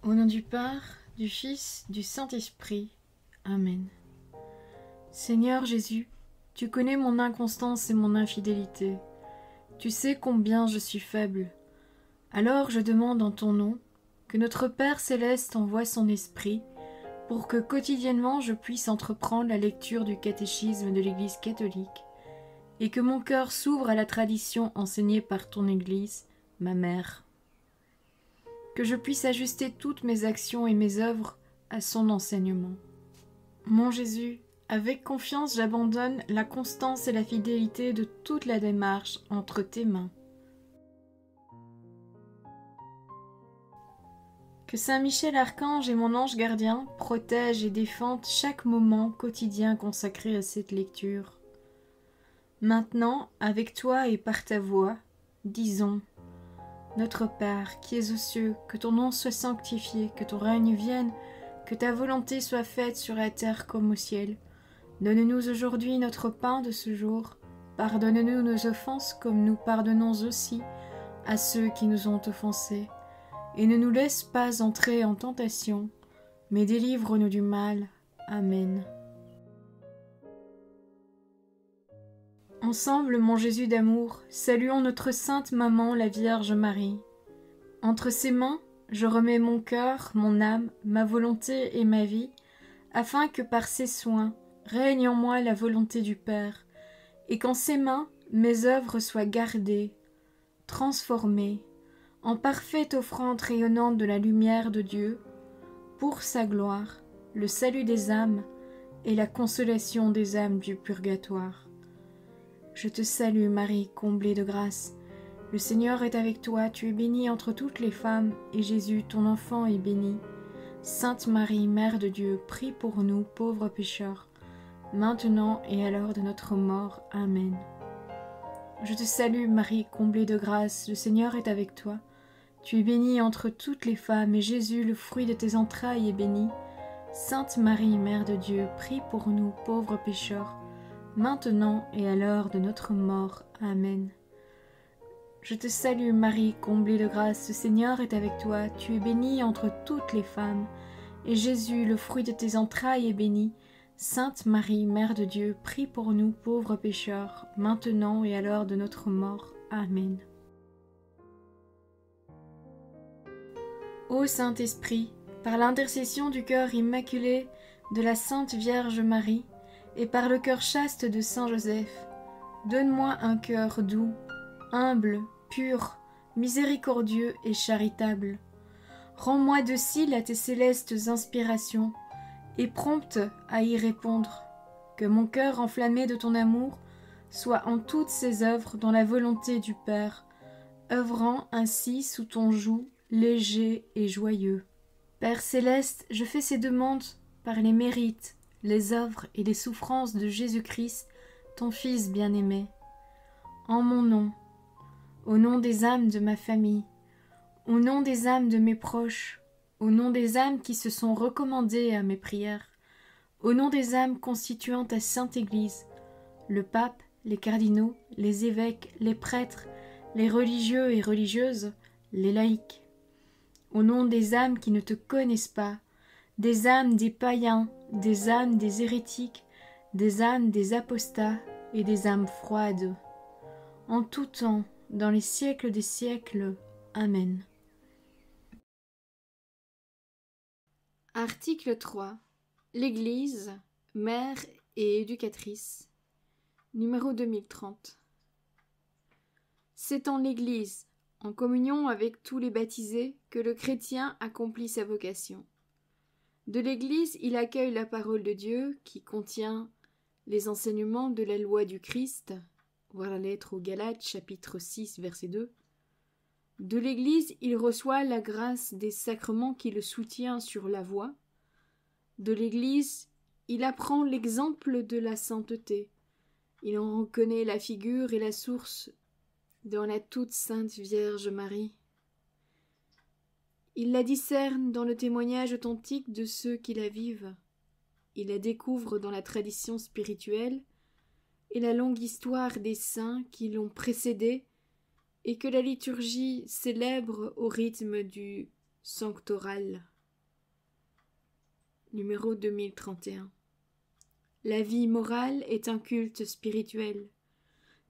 Au nom du Père, du Fils, du Saint-Esprit. Amen. Seigneur Jésus, tu connais mon inconstance et mon infidélité. Tu sais combien je suis faible. Alors je demande en ton nom que notre Père céleste envoie son Esprit pour que quotidiennement je puisse entreprendre la lecture du catéchisme de l'Église catholique et que mon cœur s'ouvre à la tradition enseignée par ton Église, ma mère. Que je puisse ajuster toutes mes actions et mes œuvres à son enseignement. Mon Jésus, avec confiance j'abandonne la constance et la fidélité de toute la démarche entre tes mains. Que Saint Michel Archange et mon ange gardien protègent et défendent chaque moment quotidien consacré à cette lecture. Maintenant, avec toi et par ta voix, disons: Notre Père, qui es aux cieux, que ton nom soit sanctifié, que ton règne vienne, que ta volonté soit faite sur la terre comme au ciel. Donne-nous aujourd'hui notre pain de ce jour. Pardonne-nous nos offenses comme nous pardonnons aussi à ceux qui nous ont offensés. Et ne nous laisse pas entrer en tentation, mais délivre-nous du mal. Amen. Ensemble, mon Jésus d'amour, saluons notre sainte maman, la Vierge Marie. Entre ses mains, je remets mon cœur, mon âme, ma volonté et ma vie, afin que par ses soins règne en moi la volonté du Père, et qu'en ses mains mes œuvres soient gardées, transformées, en parfaite offrande rayonnante de la lumière de Dieu, pour sa gloire, le salut des âmes et la consolation des âmes du purgatoire. Je te salue Marie, comblée de grâce. Le Seigneur est avec toi, tu es bénie entre toutes les femmes, et Jésus, ton enfant, est béni. Sainte Marie, Mère de Dieu, prie pour nous, pauvres pécheurs, maintenant et à l'heure de notre mort. Amen. Je te salue Marie, comblée de grâce, le Seigneur est avec toi. Tu es bénie entre toutes les femmes, et Jésus, le fruit de tes entrailles, est béni. Sainte Marie, Mère de Dieu, prie pour nous, pauvres pécheurs, maintenant et à l'heure de notre mort. Amen. Je te salue Marie, comblée de grâce, le Seigneur est avec toi, tu es bénie entre toutes les femmes, et Jésus, le fruit de tes entrailles, est béni. Sainte Marie, Mère de Dieu, prie pour nous pauvres pécheurs, maintenant et à l'heure de notre mort. Amen. Ô Saint-Esprit, par l'intercession du cœur immaculé de la Sainte Vierge Marie, et par le cœur chaste de Saint Joseph, donne-moi un cœur doux, humble, pur, miséricordieux et charitable. Rends-moi docile à tes célestes inspirations, et prompte à y répondre. Que mon cœur enflammé de ton amour soit en toutes ses œuvres dans la volonté du Père, œuvrant ainsi sous ton joug léger et joyeux. Père céleste, je fais ces demandes par les mérites, les œuvres et les souffrances de Jésus-Christ, ton Fils bien-aimé. En mon nom, au nom des âmes de ma famille, au nom des âmes de mes proches, au nom des âmes qui se sont recommandées à mes prières, au nom des âmes constituant ta Sainte Église, le pape, les cardinaux, les évêques, les prêtres, les religieux et religieuses, les laïcs, au nom des âmes qui ne te connaissent pas, des âmes des païens, des âmes des hérétiques, des âmes des apostats et des âmes froides. En tout temps, dans les siècles des siècles. Amen. Article 3. L'Église, mère et éducatrice. Numéro 2030. C'est en l'Église, en communion avec tous les baptisés, que le chrétien accomplit sa vocation. De l'Église, il accueille la parole de Dieu qui contient les enseignements de la loi du Christ, voir la lettre aux Galates, chapitre 6, verset 2. De l'Église, il reçoit la grâce des sacrements qui le soutiennent sur la voie. De l'Église, il apprend l'exemple de la sainteté. Il en reconnaît la figure et la source dans la toute sainte Vierge Marie. Il la discerne dans le témoignage authentique de ceux qui la vivent. Il la découvre dans la tradition spirituelle et la longue histoire des saints qui l'ont précédée et que la liturgie célèbre au rythme du sanctoral. Numéro 2031. La vie morale est un culte spirituel.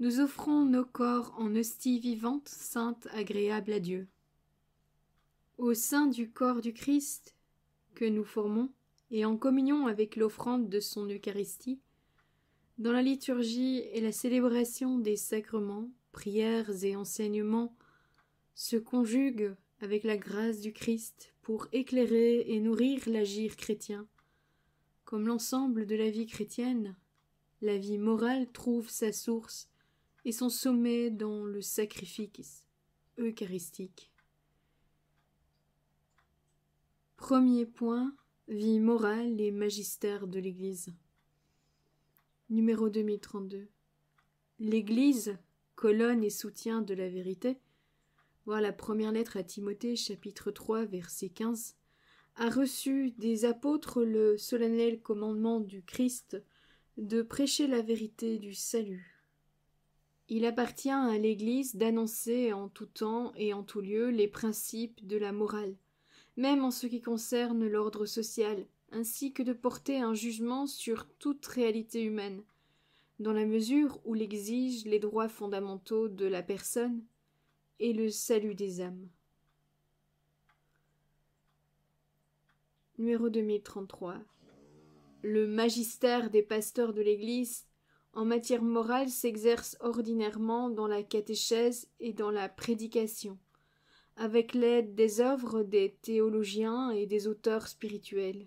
Nous offrons nos corps en hostie vivante, sainte, agréable à Dieu. Au sein du corps du Christ que nous formons, et en communion avec l'offrande de son Eucharistie, dans la liturgie et la célébration des sacrements, prières et enseignements se conjuguent avec la grâce du Christ pour éclairer et nourrir l'agir chrétien. Comme l'ensemble de la vie chrétienne, la vie morale trouve sa source et son sommet dans le sacrifice eucharistique. Premier point, vie morale et magistère de l'Église. Numéro 2032. L'Église, colonne et soutien de la vérité, voir la première lettre à Timothée, chapitre 3, verset 15, a reçu des apôtres le solennel commandement du Christ de prêcher la vérité du salut. Il appartient à l'Église d'annoncer en tout temps et en tout lieu les principes de la morale, même en ce qui concerne l'ordre social, ainsi que de porter un jugement sur toute réalité humaine, dans la mesure où l'exigent les droits fondamentaux de la personne et le salut des âmes. Numéro 2033. Le magistère des pasteurs de l'Église en matière morale s'exerce ordinairement dans la catéchèse et dans la prédication, avec l'aide des œuvres des théologiens et des auteurs spirituels.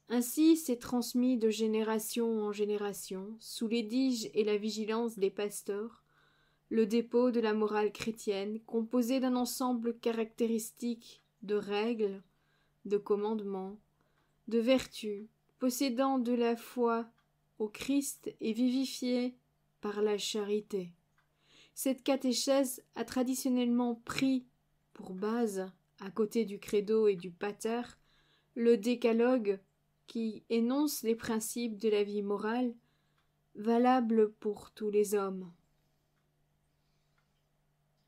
Ainsi s'est transmis de génération en génération, sous l'édige et la vigilance des pasteurs, le dépôt de la morale chrétienne, composé d'un ensemble caractéristique de règles, de commandements, de vertus, possédant de la foi au Christ et vivifié par la charité. Cette catéchèse a traditionnellement pris pour base, à côté du credo et du pater, le décalogue qui énonce les principes de la vie morale, valables pour tous les hommes.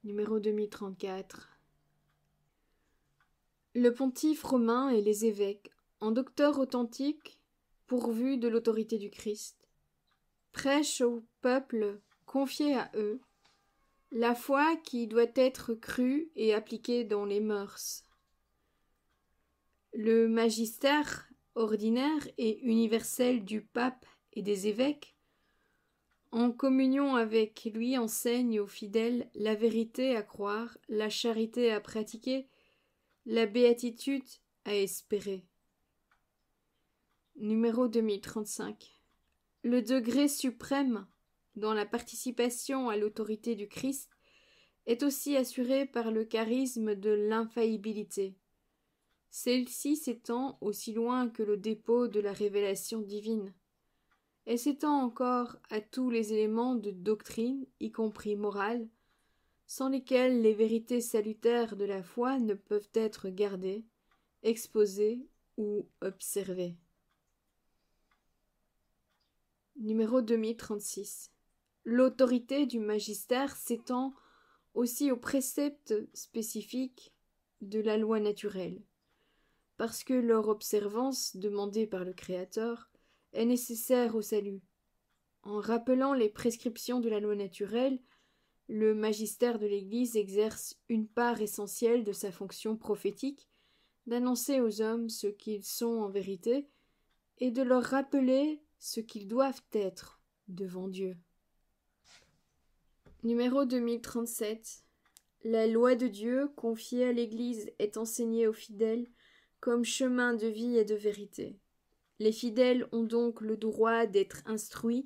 Numéro 2034. Le pontife romain et les évêques, en docteurs authentiques, pourvus de l'autorité du Christ, prêchent au peuple confié à eux la foi qui doit être crue et appliquée dans les mœurs. Le magistère ordinaire et universel du pape et des évêques, en communion avec lui, enseigne aux fidèles la vérité à croire, la charité à pratiquer, la béatitude à espérer. Numéro 2035. Le degré suprême dans la participation à l'autorité du Christ est aussi assuré par le charisme de l'infaillibilité. Celle-ci s'étend aussi loin que le dépôt de la révélation divine. Elle s'étend encore à tous les éléments de doctrine, y compris morale, sans lesquels les vérités salutaires de la foi ne peuvent être gardées, exposées ou observées. Numéro 2036. L'autorité du magistère s'étend aussi aux préceptes spécifiques de la loi naturelle, parce que leur observance, demandée par le Créateur, est nécessaire au salut. En rappelant les prescriptions de la loi naturelle, le magistère de l'Église exerce une part essentielle de sa fonction prophétique d'annoncer aux hommes ce qu'ils sont en vérité et de leur rappeler ce qu'ils doivent être devant Dieu. Numéro 2037. La loi de Dieu confiée à l'Église est enseignée aux fidèles comme chemin de vie et de vérité. Les fidèles ont donc le droit d'être instruits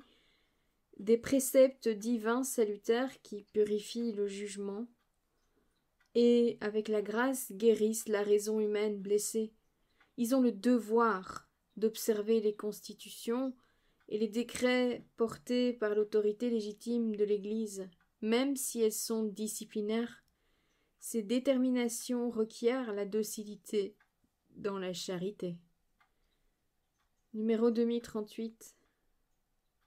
des préceptes divins salutaires qui purifient le jugement et, avec la grâce, guérissent la raison humaine blessée. Ils ont le devoir d'observer les constitutions et les décrets portés par l'autorité légitime de l'Église, même si elles sont disciplinaires. Ces déterminations requièrent la docilité dans la charité. Numéro 2038.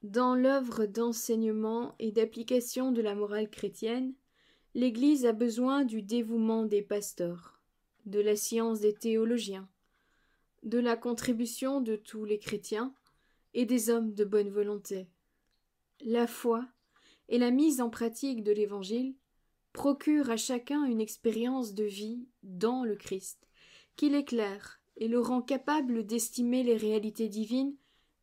Dans l'œuvre d'enseignement et d'application de la morale chrétienne, l'Église a besoin du dévouement des pasteurs, de la science des théologiens, de la contribution de tous les chrétiens et des hommes de bonne volonté. La foi et la mise en pratique de l'Évangile procurent à chacun une expérience de vie dans le Christ, qui l'éclaire et le rend capable d'estimer les réalités divines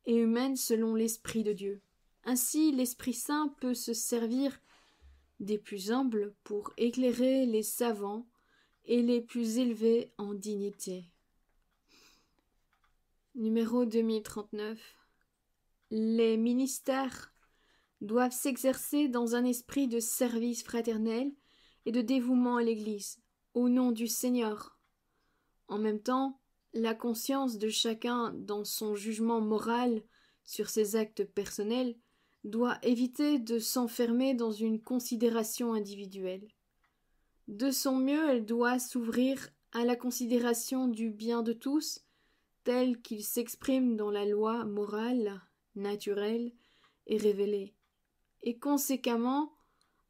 et humaines selon l'Esprit de Dieu. Ainsi, l'Esprit Saint peut se servir des plus humbles pour éclairer les savants et les plus élevés en dignité. Numéro 2039. Les ministères doivent s'exercer dans un esprit de service fraternel et de dévouement à l'Église, au nom du Seigneur. En même temps, la conscience de chacun dans son jugement moral sur ses actes personnels doit éviter de s'enfermer dans une considération individuelle. De son mieux, elle doit s'ouvrir à la considération du bien de tous, tel qu'il s'exprime dans la loi morale, naturelle et révélée, et conséquemment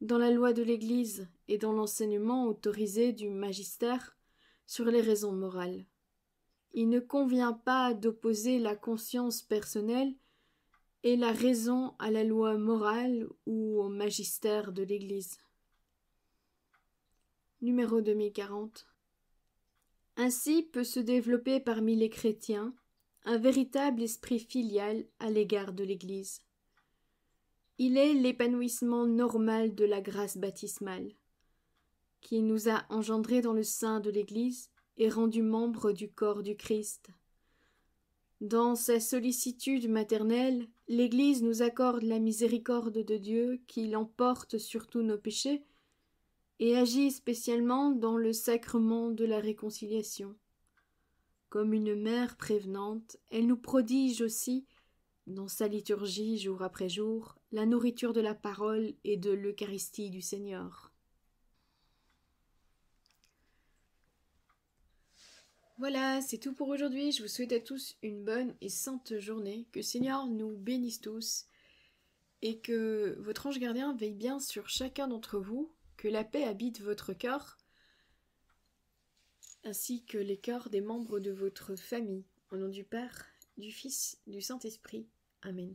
dans la loi de l'Église et dans l'enseignement autorisé du magistère sur les raisons morales. Il ne convient pas d'opposer la conscience personnelle et la raison à la loi morale ou au magistère de l'Église. Numéro 2040. Ainsi peut se développer parmi les chrétiens un véritable esprit filial à l'égard de l'Église. Il est l'épanouissement normal de la grâce baptismale, qui nous a engendrés dans le sein de l'Église et rendus membres du corps du Christ. Dans sa sollicitude maternelle, l'Église nous accorde la miséricorde de Dieu qui l'emporte sur tous nos péchés et agit spécialement dans le sacrement de la réconciliation. Comme une mère prévenante, elle nous prodige aussi, dans sa liturgie jour après jour, la nourriture de la parole et de l'Eucharistie du Seigneur. Voilà, c'est tout pour aujourd'hui. Je vous souhaite à tous une bonne et sainte journée. Que le Seigneur nous bénisse tous et que votre ange gardien veille bien sur chacun d'entre vous, que la paix habite votre cœur, ainsi que les cœurs des membres de votre famille. Au nom du Père, du Fils, du Saint-Esprit. Amen.